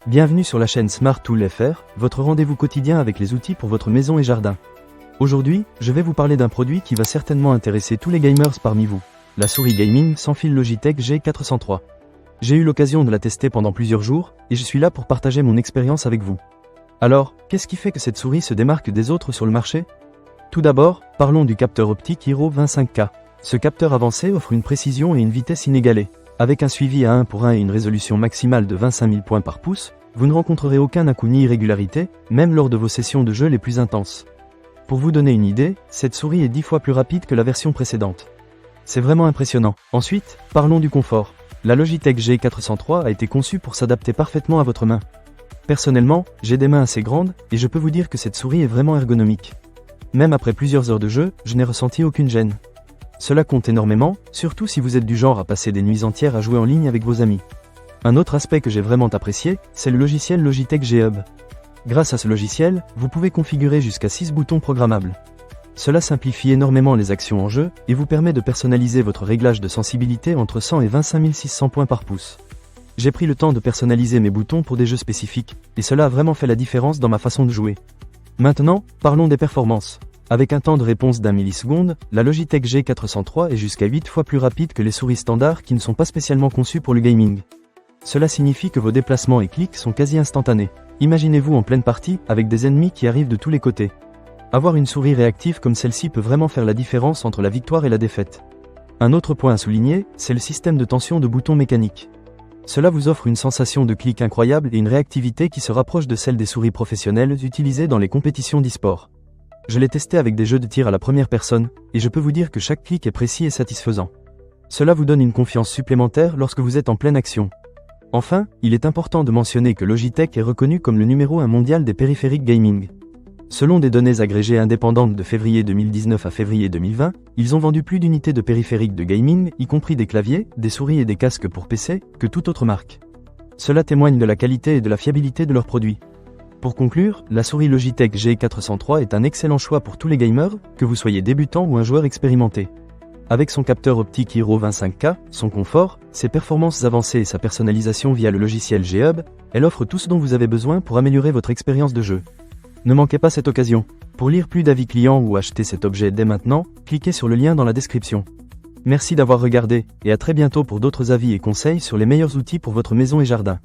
Bienvenue sur la chaîne Smart Tool FR, votre rendez-vous quotidien avec les outils pour votre maison et jardin. Aujourd'hui, je vais vous parler d'un produit qui va certainement intéresser tous les gamers parmi vous, la souris gaming sans fil Logitech G403. J'ai eu l'occasion de la tester pendant plusieurs jours, et je suis là pour partager mon expérience avec vous. Alors, qu'est-ce qui fait que cette souris se démarque des autres sur le marché? Tout d'abord, parlons du capteur optique Hero 25K. Ce capteur avancé offre une précision et une vitesse inégalées. Avec un suivi à 1:1 et une résolution maximale de 25 000 points par pouce, vous ne rencontrerez aucun à-coup ni irrégularité, même lors de vos sessions de jeu les plus intenses. Pour vous donner une idée, cette souris est 10 fois plus rapide que la version précédente. C'est vraiment impressionnant. Ensuite, parlons du confort. La Logitech G403 a été conçue pour s'adapter parfaitement à votre main. Personnellement, j'ai des mains assez grandes, et je peux vous dire que cette souris est vraiment ergonomique. Même après plusieurs heures de jeu, je n'ai ressenti aucune gêne. Cela compte énormément, surtout si vous êtes du genre à passer des nuits entières à jouer en ligne avec vos amis. Un autre aspect que j'ai vraiment apprécié, c'est le logiciel Logitech G-Hub. Grâce à ce logiciel, vous pouvez configurer jusqu'à 6 boutons programmables. Cela simplifie énormément les actions en jeu, et vous permet de personnaliser votre réglage de sensibilité entre 100 et 25 600 points par pouce. J'ai pris le temps de personnaliser mes boutons pour des jeux spécifiques, et cela a vraiment fait la différence dans ma façon de jouer. Maintenant, parlons des performances. Avec un temps de réponse d'1 milliseconde, la Logitech G403 est jusqu'à 8 fois plus rapide que les souris standards qui ne sont pas spécialement conçues pour le gaming. Cela signifie que vos déplacements et clics sont quasi instantanés. Imaginez-vous en pleine partie, avec des ennemis qui arrivent de tous les côtés. Avoir une souris réactive comme celle-ci peut vraiment faire la différence entre la victoire et la défaite. Un autre point à souligner, c'est le système de tension de boutons mécaniques. Cela vous offre une sensation de clic incroyable et une réactivité qui se rapproche de celle des souris professionnelles utilisées dans les compétitions d'e-sport. Je l'ai testé avec des jeux de tir à la première personne, et je peux vous dire que chaque clic est précis et satisfaisant. Cela vous donne une confiance supplémentaire lorsque vous êtes en pleine action. Enfin, il est important de mentionner que Logitech est reconnu comme le numéro 1 mondial des périphériques gaming. Selon des données agrégées indépendantes de février 2019 à février 2020, ils ont vendu plus d'unités de périphériques de gaming, y compris des claviers, des souris et des casques pour PC, que toute autre marque. Cela témoigne de la qualité et de la fiabilité de leurs produits. Pour conclure, la souris Logitech G403 est un excellent choix pour tous les gamers, que vous soyez débutant ou un joueur expérimenté. Avec son capteur optique Hero 25K, son confort, ses performances avancées et sa personnalisation via le logiciel G-Hub, elle offre tout ce dont vous avez besoin pour améliorer votre expérience de jeu. Ne manquez pas cette occasion. Pour lire plus d'avis clients ou acheter cet objet dès maintenant, cliquez sur le lien dans la description. Merci d'avoir regardé, et à très bientôt pour d'autres avis et conseils sur les meilleurs outils pour votre maison et jardin.